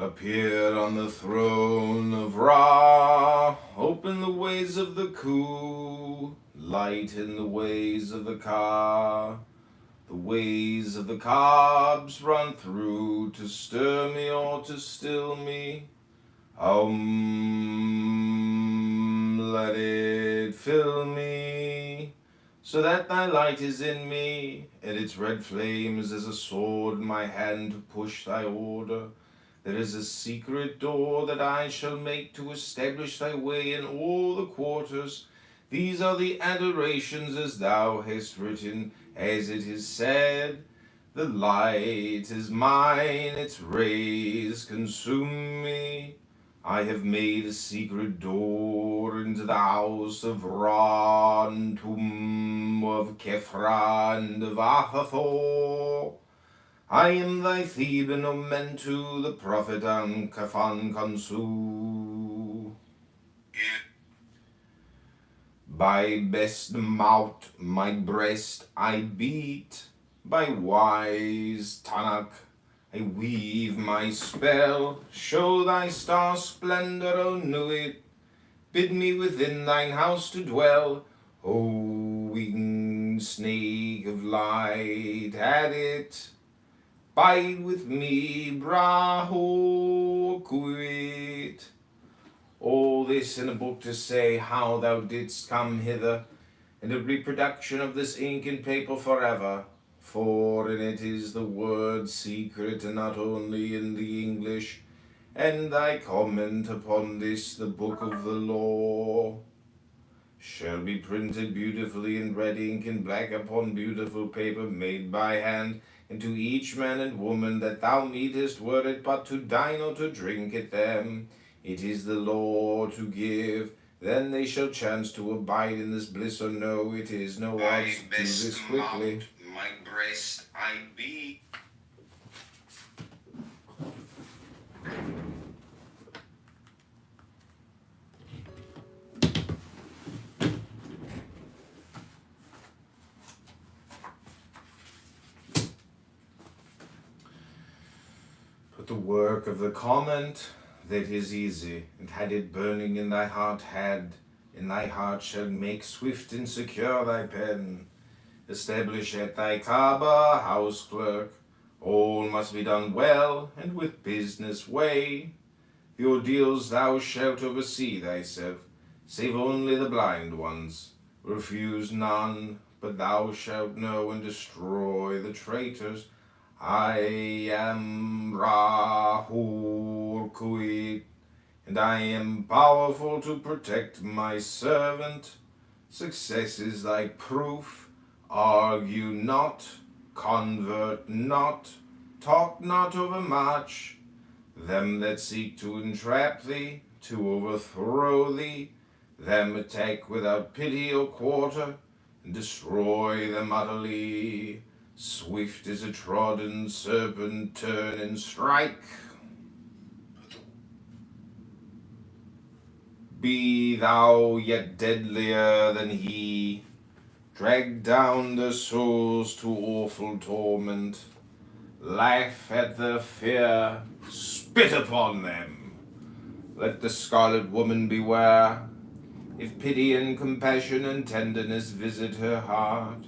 Appear on the throne of Ra, open the ways of the Ku, lighten the ways of the Ka. The ways of the cobs run through to stir me or to still me. Let it fill me, so that thy light is in me, and its red flames as a sword in my hand to push thy order. There is a secret door that I shall make to establish thy way in all the quarters. These are the adorations as thou hast written, as it is said. The light is mine, its rays consume me. I have made a secret door into the house of Ra, and tomb of Kephra and of Ahathor. I am thy Theban Omentu, the prophet Ankafan Kansu. By best mouth my breast I beat, by wise Tanakh I weave my spell. Show thy star splendor, O Nuit, bid me within thine house to dwell. O winged snake of light, at it bide with me, Braho Kuit. All this in a book to say how thou didst come hither, and a reproduction of this ink and paper forever. For in it is the word secret, and not only in the English, and thy comment upon this, the book of the law, shall be printed beautifully in red ink and black upon beautiful paper made by hand, and to each man and woman that thou meetest, were it but to dine or to drink at them, it is the law to give. Then they shall chance to abide in this bliss, or no, it is no odds to this quickly. My breast I beat. But the work of the comment, that is easy, and had it burning in thy heart, shall make swift and secure thy pen. Establish at thy Kaaba, house clerk, all must be done well and with business way. The ordeals thou shalt oversee thyself, save only the blind ones. Refuse none, but thou shalt know and destroy the traitors. I am Rahul Kuit, and I am powerful to protect my servant. Success is thy proof. Argue not, convert not, talk not overmuch. Them that seek to entrap thee, to overthrow thee, them attack without pity or quarter, and destroy them utterly. Swift as a trodden serpent, turn and strike. Be thou yet deadlier than he. Drag down their souls to awful torment. Laugh at their fear, spit upon them. Let the scarlet woman beware. If pity and compassion and tenderness visit her heart,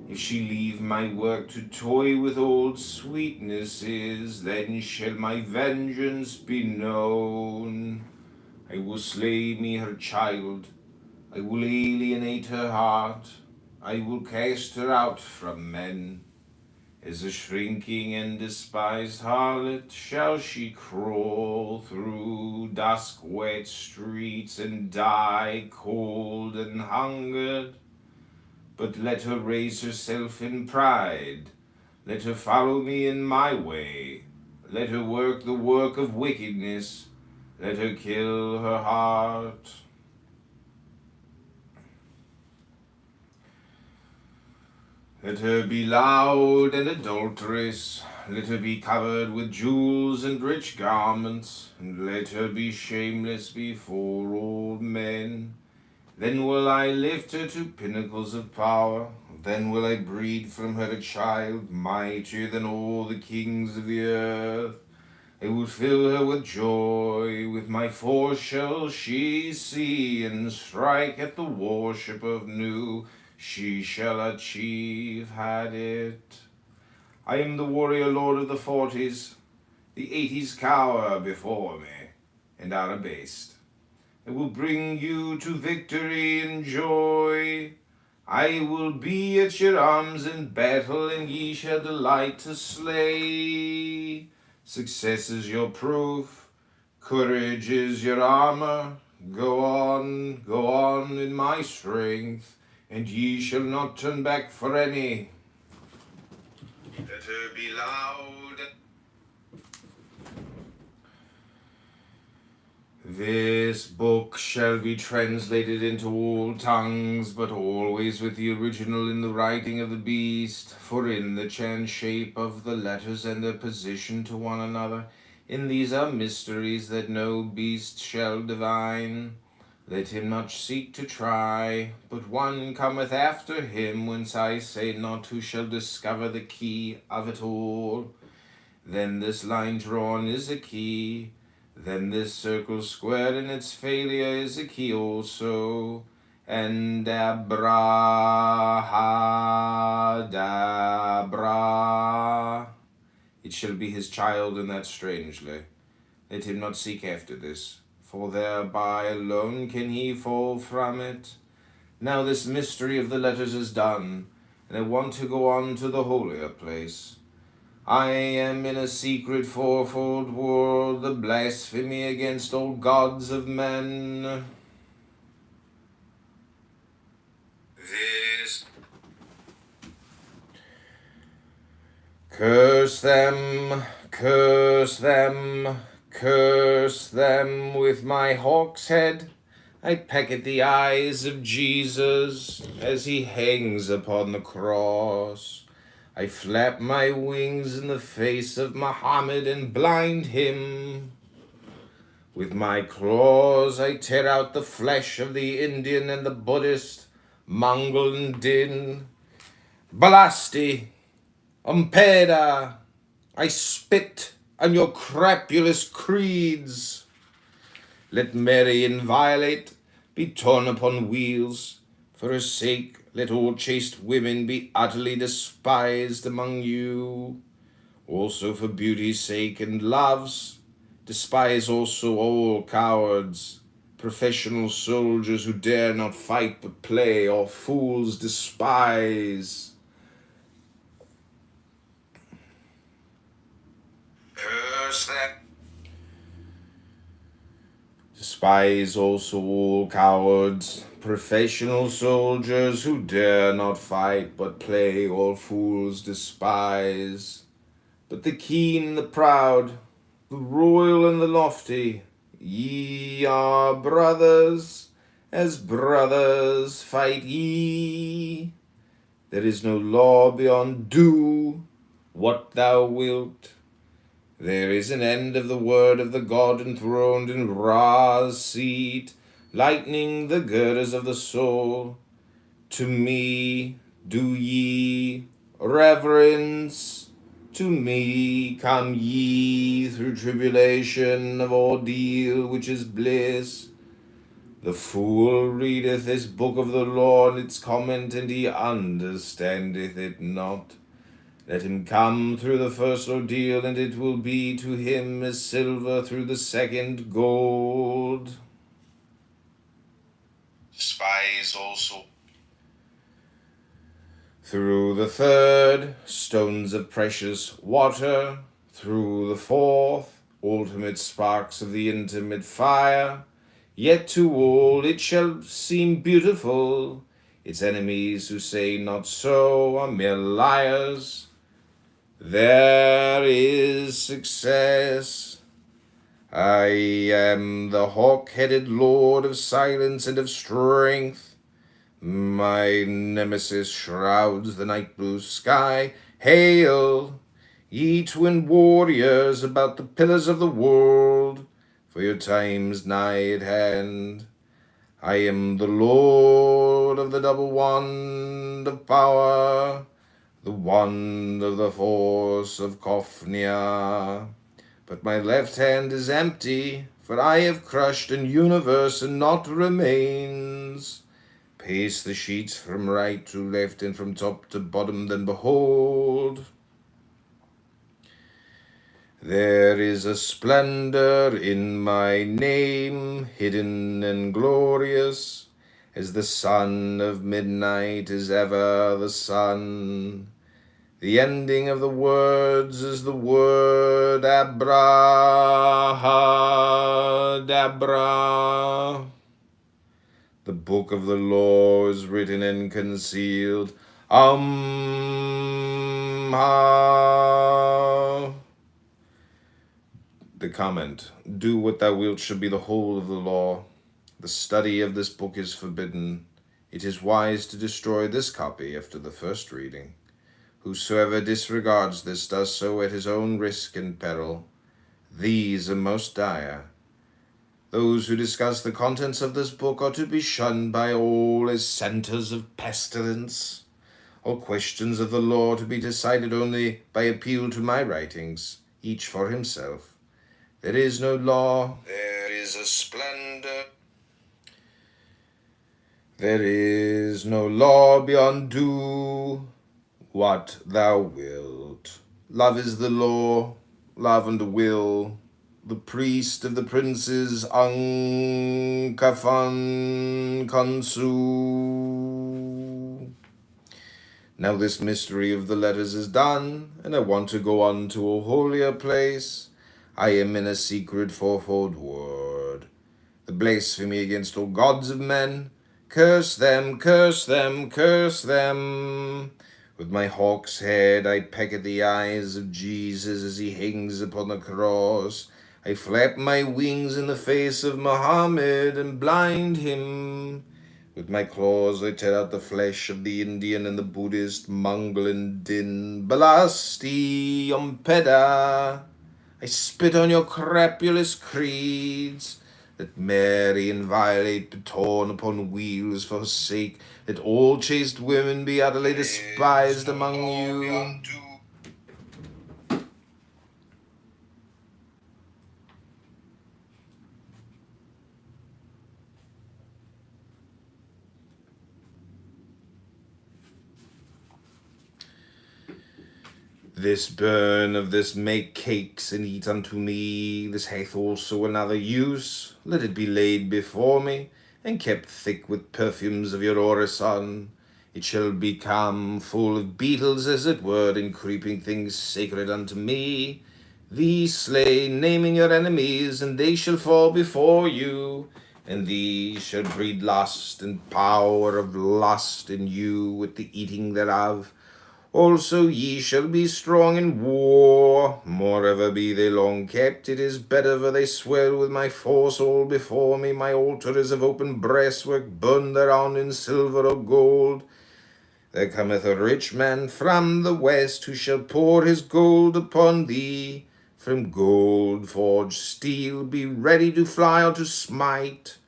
if she leave my work to toy with old sweetnesses, then shall my vengeance be known. I will slay me her child, I will alienate her heart, I will cast her out from men. As a shrinking and despised harlot shall she crawl through dusk-wet streets and die cold and hungered. But let her raise herself in pride, let her follow me in my way, let her work the work of wickedness, let her kill her heart. Let her be loud and adulterous, let her be covered with jewels and rich garments, and let her be shameless before all men. Then will I lift her to pinnacles of power, then will I breed from her a child mightier than all the kings of the earth. I will fill her with joy. With my force shall she see, and strike at the worship of new. She shall achieve had it. I am the warrior lord of the 40s. The 80s cower before me, and are abased. I will bring you to victory and joy. I will be at your arms in battle, and ye shall delight to slay. Success is your proof, courage is your armor. Go on in my strength, and ye shall not turn back for any. Let her be loud. This book shall be translated into all tongues, but always with the original in the writing of the beast, for in the chance shape of the letters and their position to one another, in these are mysteries that no beast shall divine. Let him not seek to try, but one cometh after him, whence I say not who shall discover the key of it all. Then this line drawn is a key, then this circle squared in its failure is a key also, and abrahadabra. It shall be his child, and that strangely. Let him not seek after this, for thereby alone can he fall from it. Now this mystery of the letters is done, and I want to go on to the holier place. I am in a secret fourfold world, the blasphemy against all gods of men. This curse them, curse them, curse them with my hawk's head. I peck at the eyes of Jesus as he hangs upon the cross. I flap my wings in the face of Muhammad and blind him. With my claws I tear out the flesh of the Indian and the Buddhist, Mongol and Din. Balasti, Umpeda, I spit on your crapulous creeds. Let Mary inviolate be torn upon wheels. For her sake, let all chaste women be utterly despised among you. Also for beauty's sake and love's, despise also all cowards, professional soldiers who dare not fight but play, or fools despise. Curse them. Despise also all cowards, professional soldiers who dare not fight but play, all fools despise. But the keen, the proud, the royal and the lofty, ye are brothers, as brothers fight ye. There is no law beyond do what thou wilt. There is an end of the word of the God enthroned in Ra's seat, lightening the girders of the soul. To me do ye reverence, to me come ye through tribulation of ordeal, which is bliss. The fool readeth this book of the law and its comment, and he understandeth it not. Let him come through the first ordeal, and it will be to him as silver through the second gold. Despise also through the third, stones of precious water. Through the fourth, ultimate sparks of the intimate fire. Yet to all it shall seem beautiful. Its enemies who say not so are mere liars. There is success. I am the hawk-headed lord of silence and of strength. My nemesis shrouds the night blue sky. Hail, ye twin warriors about the pillars of the world, for your time's nigh at hand. I am the lord of the double wand of power, the wand of the force of Kofnia. but my left hand is empty, for I have crushed an universe and naught remains. Pace the sheets from right to left and from top to bottom, then behold, there is a splendor in my name, hidden and glorious, as the sun of midnight is ever the sun. The ending of the words is the word abrahadabra. The book of the law is written and concealed. The comment, do what thou wilt, should be the whole of the law. The study of this book is forbidden. It is wise to destroy this copy after the first reading. Whosoever disregards this does so at his own risk and peril. These are most dire. Those who discuss the contents of this book are to be shunned by all as centers of pestilence. All questions of the law to be decided only by appeal to my writings, each for himself. There is no law. There is a splendor. There is no law beyond do what thou wilt. Love is the law, love and will. The priest of the princes, Ankafan Kansu. Now this mystery of the letters is done, and I want to go on to a holier place. I am in a secret fourfold word. The blasphemy against all gods of men. Curse them, curse them, curse them. With my hawk's head I peck at the eyes of Jesus as he hangs upon the cross. I flap my wings in the face of Muhammad and blind him. With my claws I tear out the flesh of the Indian and the Buddhist, Mongol and Din. Balasti Ompeda. I spit on your crapulous creeds. Let marry and violate be torn upon wheels for sake. Let all chaste women be utterly despised among you. This burn of this make cakes and eat unto me. This hath also another use. Let it be laid before me, and kept thick with perfumes of your orison. It shall become full of beetles, as it were, and creeping things sacred unto me. These slay, naming your enemies, and they shall fall before you. And these shall breed lust and power of lust in you with the eating thereof. Also ye shall be strong in war. Moreover be they long kept, it is better, for they swell with my force all before me. My altar is of open breastwork, burned thereon in silver or gold. There cometh a rich man from the west, who shall pour his gold upon thee. From gold forged steel, be ready to fly or to smite.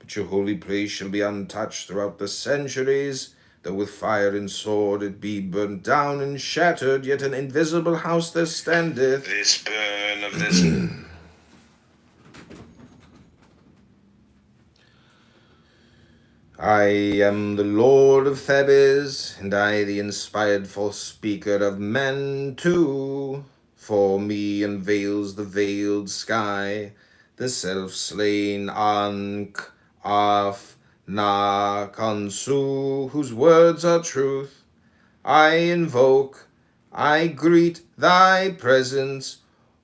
But your holy place shall be untouched throughout the centuries. Though with fire and sword it be burnt down and shattered, yet an invisible house there standeth. This burn of this. I am the Lord of Thebes, and I the inspired false speaker of men too. For me unveils the veiled sky, the self-slain Ankh, Af, Na Kansu, whose words are truth. I invoke, I greet thy presence,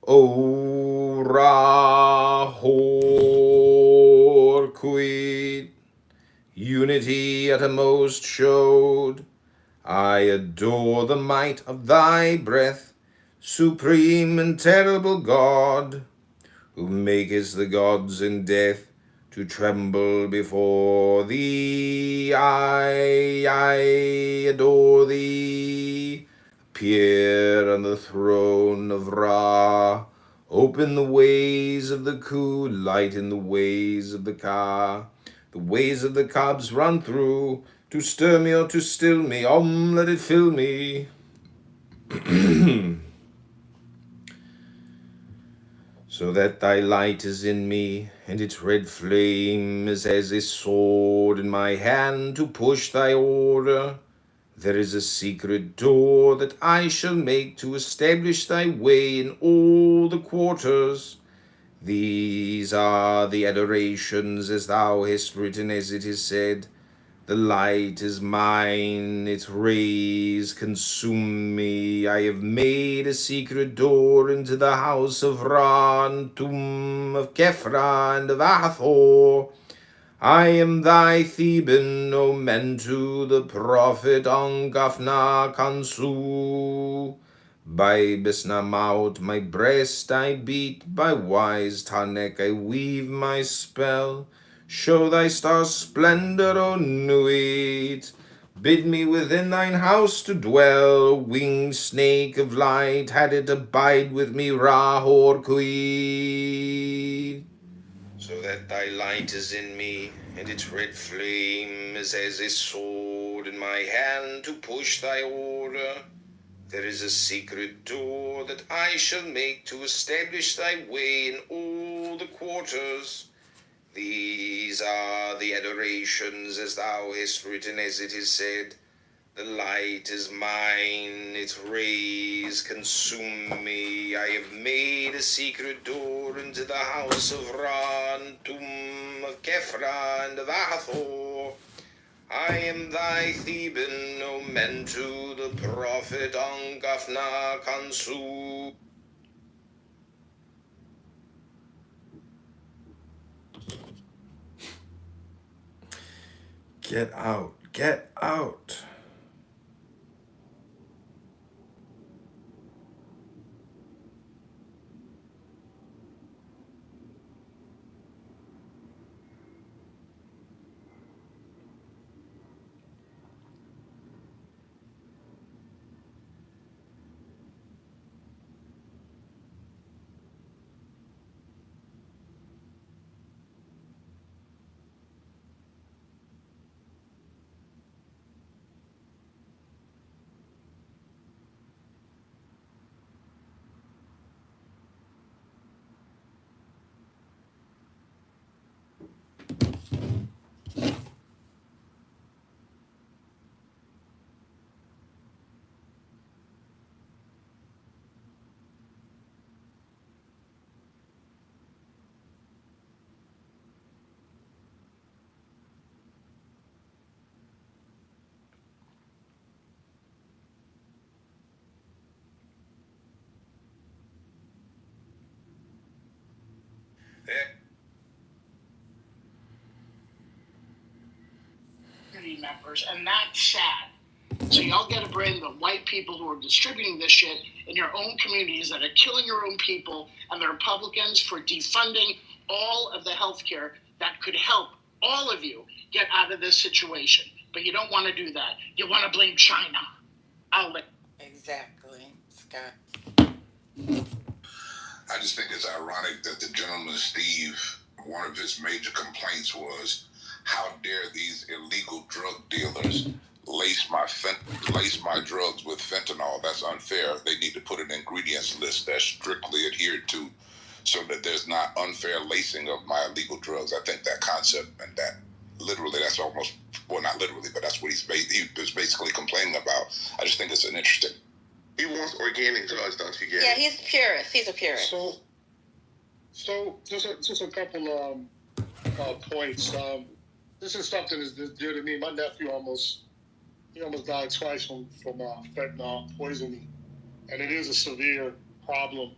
O Rahor Quid. Unity uttermost showed. I adore the might of thy breath, supreme and terrible God, who makest the gods in death to tremble before thee. I adore thee. Appear on the throne of Ra. Open the ways of the Ku, lighten the ways of the Ka. The ways of the cobs run through, to stir me or to still me. Let it fill me. so that thy light is in me, and its red flame is as a sword in my hand to push thy order. There is a secret door that I shall make to establish thy way in all the quarters. These are the adorations as thou hast written, as it is said. The light is mine, its rays consume me. I have made a secret door into the house of Ra and tomb of Kephra and of Hathor. I am thy Theban, O Mentu, the prophet Ongafna Kansu. By Besnamaut my breast I beat, by wise Tanek I weave my spell. Show thy star splendor, O Nuit. Bid me within thine house to dwell, winged snake of light, had it abide with me, Rahor Kui. So that thy light is in me, and its red flame is as a sword in my hand to push thy order. There is a secret door that I shall make to establish thy way in all the quarters. These are the adorations as thou hast written, as it is said. The light is mine, its rays consume me. I have made a secret door into the house of Ra and tomb of Kephra and of Hathor. I am thy Theban, O Mentu, the prophet Ongafna Kansu. Get out, get out. Members, and that's sad. So y'all got to bring the white people who are distributing this shit in your own communities that are killing your own people, and the Republicans for defunding all of the healthcare that could help all of you get out of this situation. But you don't want to do that. You want to blame China. Exactly, Scott. I just think it's ironic that the gentleman, Steve, one of his major complaints was, how dare these illegal drug dealers lace my drugs with fentanyl? That's unfair. They need to put an ingredients list that's strictly adhered to so that there's not unfair lacing of my illegal drugs. I think that concept and that literally, that's almost, well, not literally, but that's what he was basically complaining about. I just think it's an interesting. He wants organic drugs, don't you get? Yeah, he's a purist. He's a purist. So just a couple points. This is something that's dear to me. My nephew almost died twice from fentanyl poisoning, and it is a severe problem.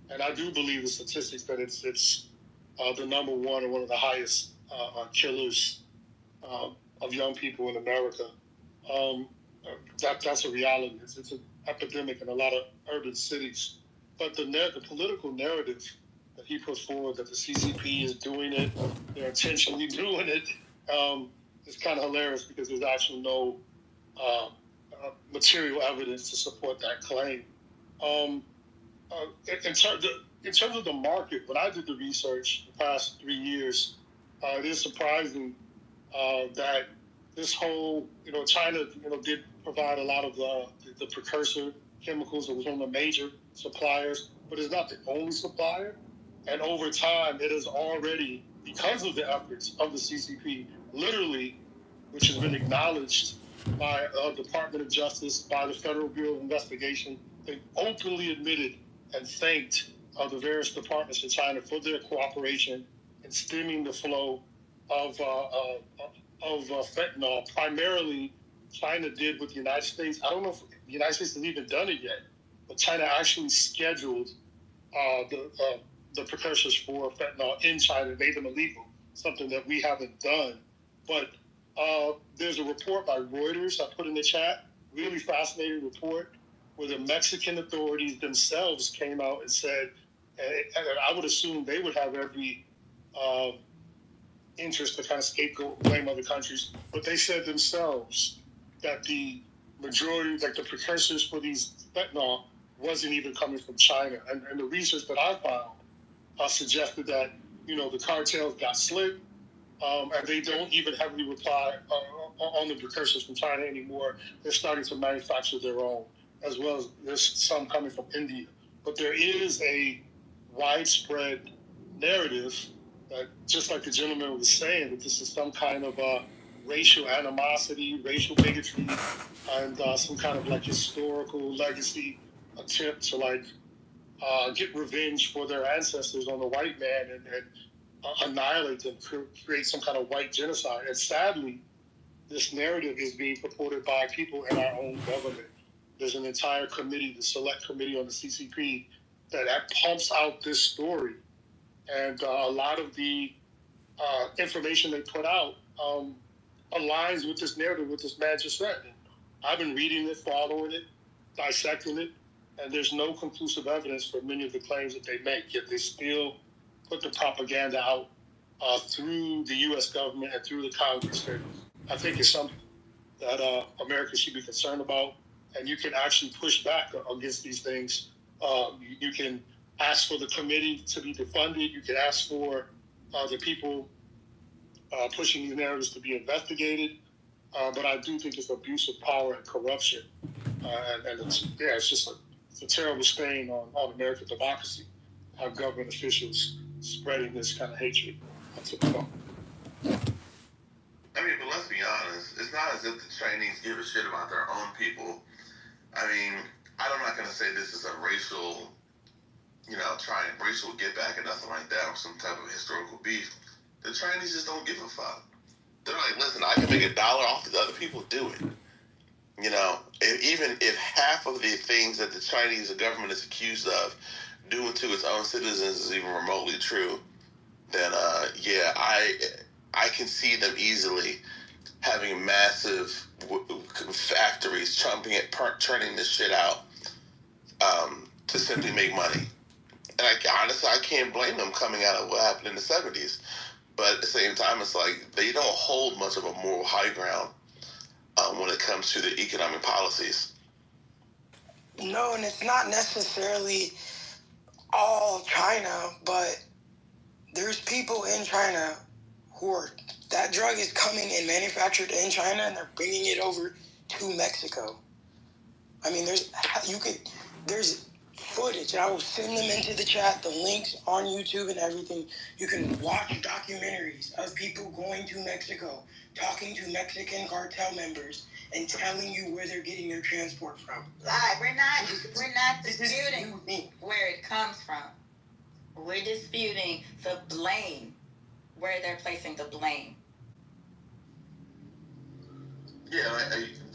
And I do believe the statistics that it's the number one or one of the highest killers of young people in America. That's a reality. It's an epidemic in a lot of urban cities. But the political narrative that he puts forward, that the CCP is doing it, they're intentionally doing it, is kind of hilarious because there's actually no material evidence to support that claim. In terms of the market, when I did the research the past 3 years, it is surprising that this whole, China, did provide a lot of the precursor chemicals. It was one of the major suppliers, but it's not the only supplier. And over time, it has already, because of the efforts of the CCP, literally, which has been acknowledged by Department of Justice, by the Federal Bureau of Investigation, they've openly admitted and thanked the various departments in China for their cooperation in stemming the flow of fentanyl. Primarily, China did with the United States. I don't know if the United States has even done it yet, but China actually scheduled the precursors for fentanyl in China, made them illegal, something that we haven't done. But there's a report by Reuters I put in the chat, really fascinating report, where the Mexican authorities themselves came out and said, and I would assume they would have every interest to kind of scapegoat blame other countries, but they said themselves that the majority, like the precursors for these fentanyl, wasn't even coming from China. And the research that I found suggested that, the cartels got slick, and they don't even heavily rely on the precursors from China anymore. They're starting to manufacture their own, as well as there's some coming from India. But there is a widespread narrative that, just like the gentleman was saying, that this is some kind of racial animosity, racial bigotry, and some kind of like historical legacy attempt to get revenge for their ancestors on the white man and annihilate them, create some kind of white genocide. And sadly, this narrative is being purported by people in our own government. There's an entire committee, the select committee on the CCP, that pumps out this story. And a lot of the information they put out aligns with this narrative, what this man just said. And I've been reading it, following it, dissecting it, and there's no conclusive evidence for many of the claims that they make, yet they still put the propaganda out through the U.S. government and through the Congress. And I think it's something that America should be concerned about, and you can actually push back against these things. You can ask for the committee to be defunded. You can ask for the people pushing these narratives to be investigated. But I do think it's abuse of power and corruption, and it's just it's a terrible stain on American democracy. Have government officials spreading this kind of hatred to the public. I mean, but let's be honest. It's not as if the Chinese give a shit about their own people. I mean, I'm not going to say this is a racial, racial get back or nothing like that, or some type of historical beef. The Chinese just don't give a fuck. They're like, listen, I can make $1 off the other people, do it. Even if half of the things that the Chinese government is accused of doing to its own citizens is even remotely true, then I can see them easily having massive factories churning this shit out to simply make money. And honestly, I can't blame them coming out of what happened in the 70s. But at the same time, it's like they don't hold much of a moral high ground when it comes to their economic policies. No, and it's not necessarily all China, but there's people in China who are, that drug is coming and manufactured in China, and they're bringing it over to Mexico. I mean, there's footage. I will send them into the chat, the links on YouTube and everything. You can watch documentaries of people going to Mexico, talking to Mexican cartel members, and telling you where they're getting their transport from. We're not disputing where it comes from. We're disputing the blame, where they're placing the blame. Yeah,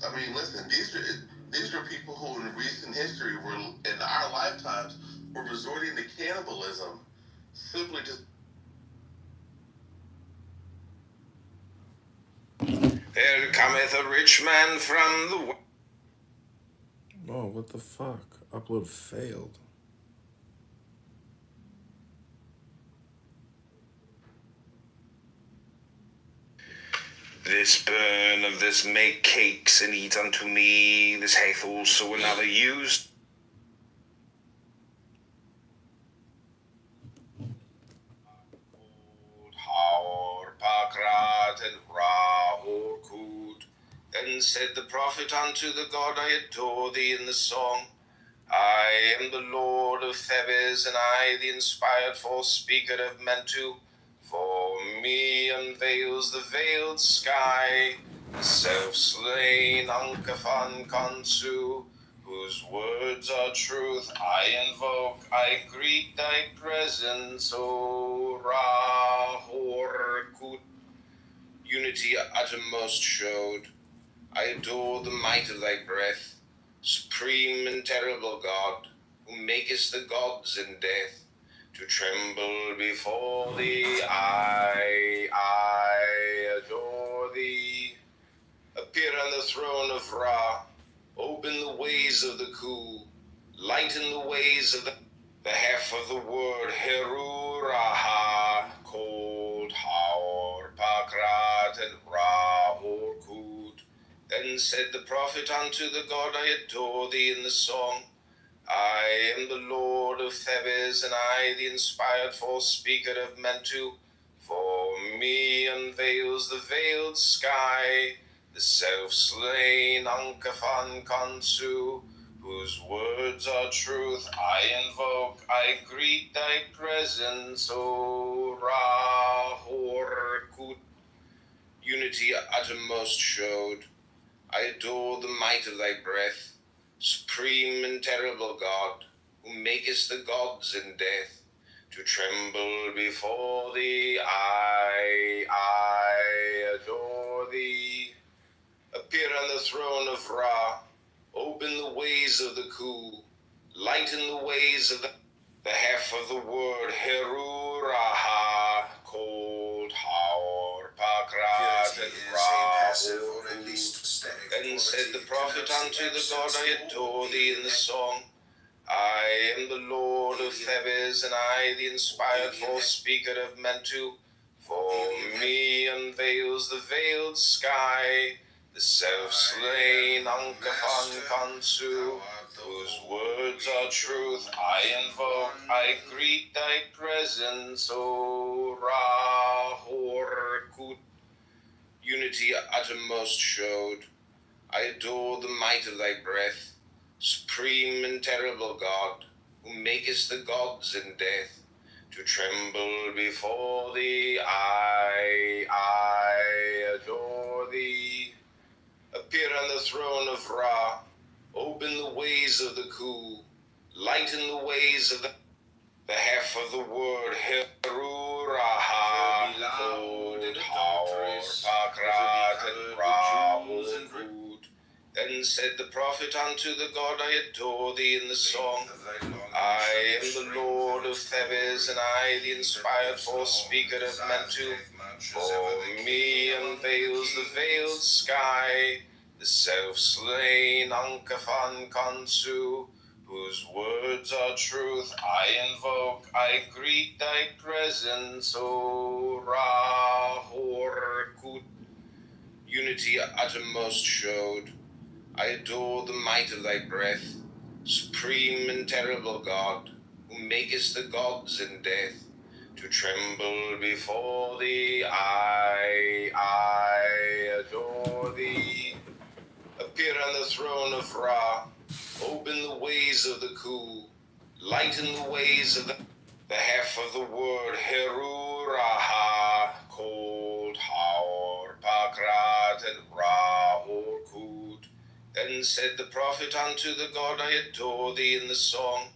I mean, listen, these are people who in recent history were, in our lifetimes, were resorting to cannibalism simply just. There cometh a rich man from the... Oh, what the fuck? Upload failed. This burn of this make cakes and eat unto me, this hath also another use. Haor pakrat and rahor kud. Then said the prophet unto the God, I adore thee in the song. I am the Lord of Thebes, and I, the inspired false speaker of Mentu. For me unveils the veiled sky, the self-slain Ankafan Kansu, whose words are truth. I invoke, I greet thy presence, O Rahor-Kut. Unity uttermost showed. I adore the might of thy breath, supreme and terrible God, who makest the gods in death to tremble before thee. I adore thee. Appear on the throne of Ra, open the ways of the Ku, lighten the ways of the half of the word Heru Raha, cold Haor Pakrat and Rahor Kud. Then said the prophet unto the God, I adore thee in the song. I am the Lord of Thebes, and I, the inspired false speaker of Mentu. For me unveils the veiled sky, the self-slain Ankafan Kansu, whose words are truth. I invoke, I greet thy presence, O Rahor Kut. Unity uttermost showed. I adore the might of thy breath, supreme and terrible God, who makest the gods in death to tremble before thee. I adore thee. Appear on the throne of Ra, open the ways of the Ku, lighten the ways of the half of the word Heru Raha, cold Haor Pakrat and Rahor. Then said the prophet unto the God, I adore thee in the song. I am the Lord of Thebes, and I, the inspired false speaker of Mentu. For me unveils the veiled sky, the self-slain Ankafan Kansu, whose words are truth. I invoke, I greet thy presence, O Rahor Kut. Unity uttermost showed. I adore the might of thy breath, supreme and terrible God, who makest the gods in death to tremble before thee. I adore thee. Appear on the throne of Ra, open the ways of the Ku, lighten the ways of the half of the word Heru Raha, cold Haor Pakrat and Rahor. Then said the prophet unto the God, I adore thee in the song. I am the Lord of Thebes, and I, the inspired false speaker of Mentu. For me unveils the veiled sky, the self-slain Ankafan Kansu, whose words are truth. I invoke, I greet thy presence, O Rahor Kut. Unity uttermost showed. I adore the might of thy breath, supreme and terrible God, who makest the gods in death to tremble before thee. I adore thee. Appear on the throne of Ra, open the ways of the Ku, lighten the ways of the half of the word Heru Raha, cold Haor Pakrat and Rahor Kud. Then said the prophet unto the God, I adore thee in the song.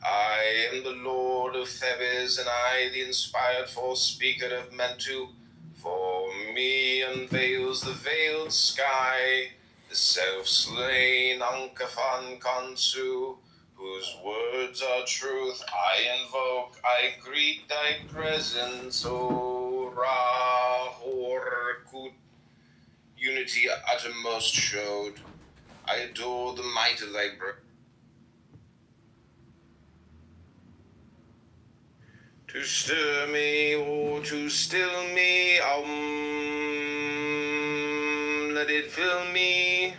I am the Lord of Thebes, and I, the inspired false speaker of Mentu. For me unveils the veiled sky, the self-slain Ankafan Kansu, whose words are truth. I invoke, I greet thy presence, O Rahor Kut. Unity uttermost showed. I adore the might of thy breath. To stir me or to still me, let it fill me,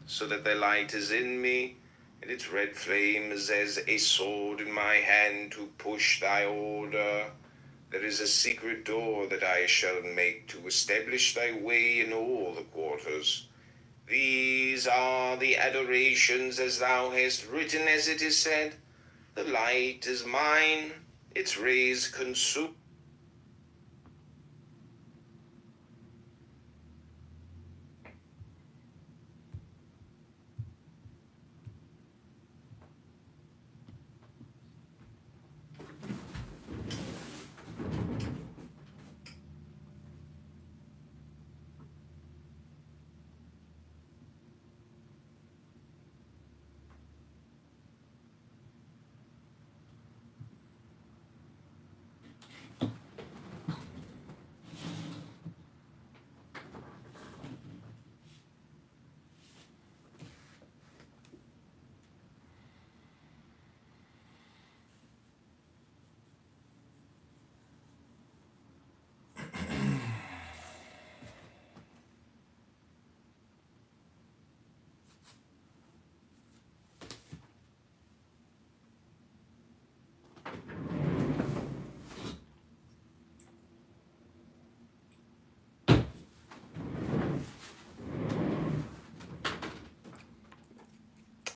so that thy light is in me, and its red flame is as a sword in my hand to push thy order. There is a secret door that I shall make to establish thy way in all the quarters. These are the adorations as thou hast written, as it is said, the light is mine, its rays consume